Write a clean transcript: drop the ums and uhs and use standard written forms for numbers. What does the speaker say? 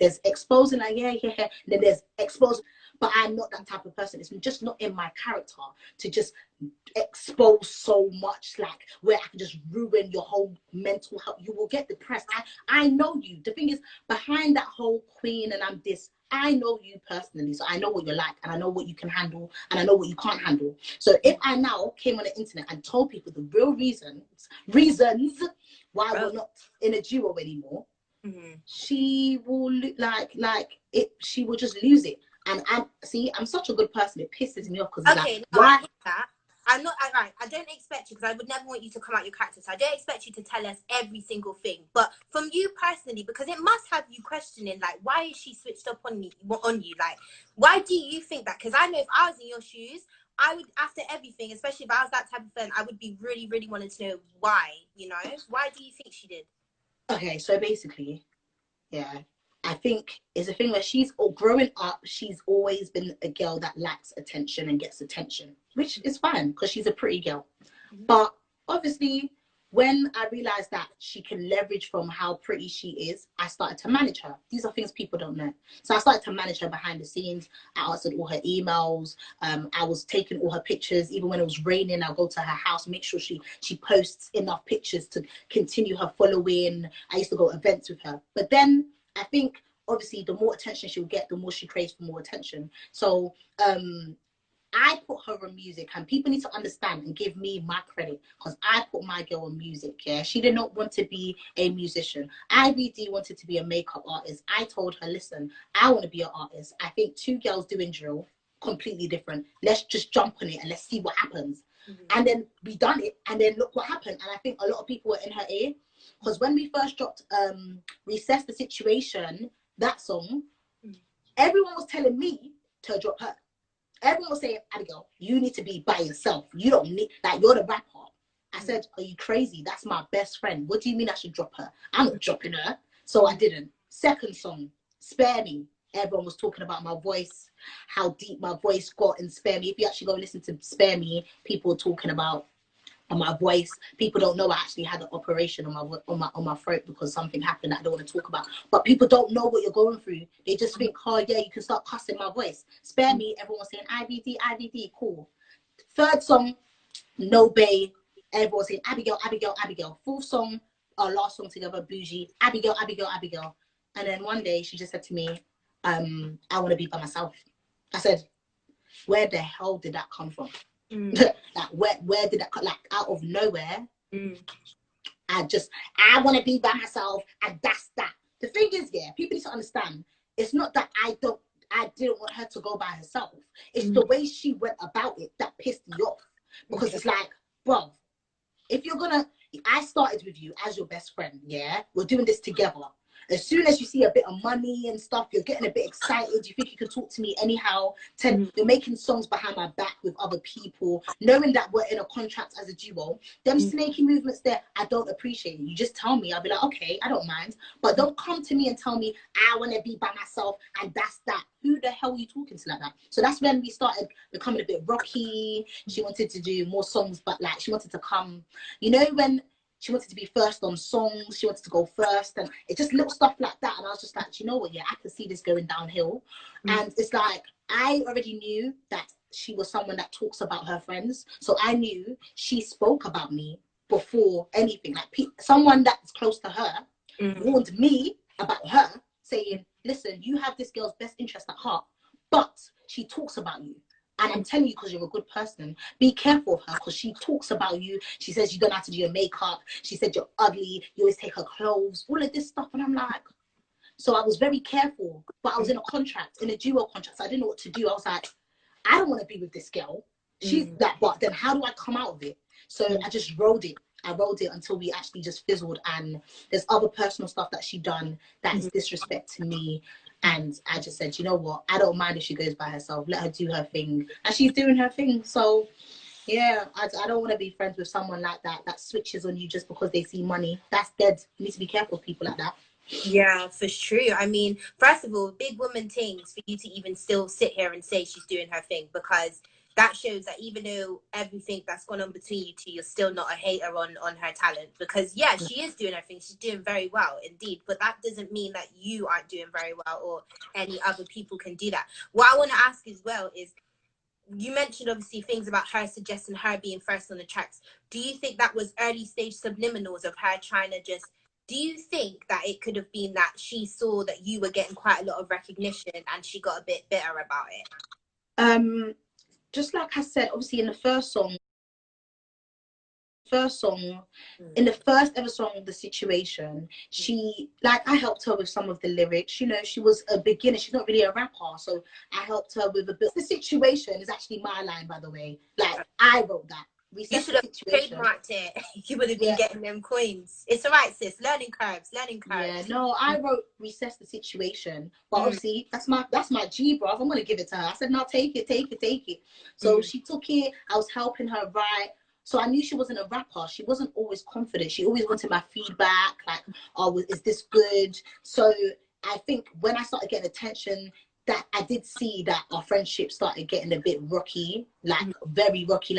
There's exposing, like, yeah, yeah, yeah. And then there's exposing. But I'm not that type of person. It's just not in my character to just expose so much, like where I can just ruin your whole mental health. You will get depressed. I know you. The thing is, behind that whole queen and I'm this, I know you personally. So I know what you're like, and I know what you can handle, and I know what you can't handle. So if I now came on the internet and told people the real reasons why we're not in a duo anymore, she will she will just lose it. And I'm such a good person. It pisses me off because okay, no, I hear that. I'm not right. I don't expect you, because I would never want you to come out your character. So I don't expect you to tell us every single thing. But from you personally, because it must have you questioning, like, why is she switched up on you? Like, why do you think that? Because I know if I was in your shoes, I would, after everything, especially if I was that type of friend, I would be really, really wanting to know why. You know, why do you think she did? Okay, so basically, yeah, I think it's a thing where she's growing up. She's always been a girl that lacks attention and gets attention, which is fine because she's a pretty girl. But obviously, when I realized that she can leverage from how pretty she is, I started to manage her. These are things people don't know. So I started to manage her behind the scenes. I answered all her emails. I was taking all her pictures. Even when it was raining, I'll go to her house, make sure she posts enough pictures to continue her following. I used to go to events with her. But then I think, obviously, the more attention she'll get, the more she craves for more attention. So I put her on music, and people need to understand and give me my credit, because I put my girl on music. Yeah, she did not want to be a musician. IBD wanted to be a makeup artist. I told her, listen, I want to be an artist. I think two girls doing drill, completely different. Let's just jump on it and let's see what happens. And then we done it, and then look what happened. And I think a lot of people were in her ear, because when we first dropped Recess the Situation, that song, everyone was telling me to drop her. Everyone was saying, Abigail, you need to be by yourself. You don't need, like, you're the rapper. I said, are you crazy? That's my best friend. What do you mean I should drop her? I'm not dropping her. So I didn't. Second song, Spare Me. Everyone was talking about my voice, how deep my voice got in Spare Me. If you actually go listen to Spare Me, people were talking about my voice. People don't know I actually had an operation on my throat because something happened that I don't want to talk about. But people don't know what you're going through. They just think, oh yeah, you can start cussing my voice. Spare Me. Everyone saying IVD, cool. Third song, No Bay. Everyone saying Abigail. Fourth song, our last song together, Bougie. Abigail. And then one day she just said to me, I want to be by myself. I said, where the hell did that come from? Like, where did that come, like, out of nowhere? I want to be by myself, and that's that. The thing is, yeah, people need to understand, it's not that I didn't want her to go by herself. It's the way she went about it that pissed me off. Because it's like, bro, if you're gonna, I started with you as your best friend, yeah? We're doing this together. As soon as you see a bit of money and stuff, you're getting a bit excited. You think you can talk to me anyhow. You're making songs behind my back with other people, knowing that we're in a contract as a duo. Them snaky movements there, I don't appreciate it. You just tell me. I'll be like, okay, I don't mind. But don't come to me and tell me I want to be by myself and that's that. Who the hell are you talking to like that? So that's when we started becoming a bit rocky. She wanted to do more songs, but like she wanted to come, you know, when she wanted to be first on songs. She wanted to go first. And it's just little stuff like that. And I was just like, you know what? Yeah, I can see this going downhill. And it's like, I already knew that she was someone that talks about her friends. So I knew she spoke about me before anything. Like someone that's close to her warned me about her, saying, listen, you have this girl's best interest at heart, but she talks about you. And I'm telling you, because you're a good person, be careful of her, because she talks about you. She says you don't have to do your makeup. She said you're ugly. You always take her clothes, all of this stuff. And I'm like, so I was very careful. But I was in a contract, in a duo contract. So I didn't know what to do. I was like, I don't want to be with this girl. She's that, but then how do I come out of it? So I just rode it. I rode it until we actually just fizzled. And there's other personal stuff that she done that is disrespect to me. And I just said, you know what? I don't mind if she goes by herself. Let her do her thing. And she's doing her thing. So, yeah, I don't want to be friends with someone like that, that switches on you just because they see money. That's dead. You need to be careful of people like that. Yeah, for sure. I mean, first of all, big woman things for you to even still sit here and say she's doing her thing, because that shows that even though everything that's gone on between you two, you're still not a hater on her talent. Because yeah, she is doing everything, she's doing very well indeed, but that doesn't mean that you aren't doing very well or any other people can do that. What I want to ask as well is, you mentioned obviously things about her suggesting her being first on the tracks. Do you think that was early stage subliminals of her trying to just, do you think that it could have been that she saw that you were getting quite a lot of recognition and she got a bit bitter about it? Just like I said, obviously in the first song, in the first ever song, The Situation, she, like, I helped her with some of the lyrics. You know, she was a beginner, she's not really a rapper, so I helped her with a bit. The Situation is actually my line, by the way. Like, I wrote that. You should have trademarked it. You would have been getting them coins. It's all right, sis. Learning curves. Yeah, no, I wrote Recess the Situation. But obviously, that's my G, bro. I'm gonna give it to her. I said, no, take it. So she took it. I was helping her write. So I knew she wasn't a rapper. She wasn't always confident. She always wanted my feedback, like, oh, is this good? So I think when I started getting attention, that I did see that our friendship started getting a bit rocky, like very rocky, like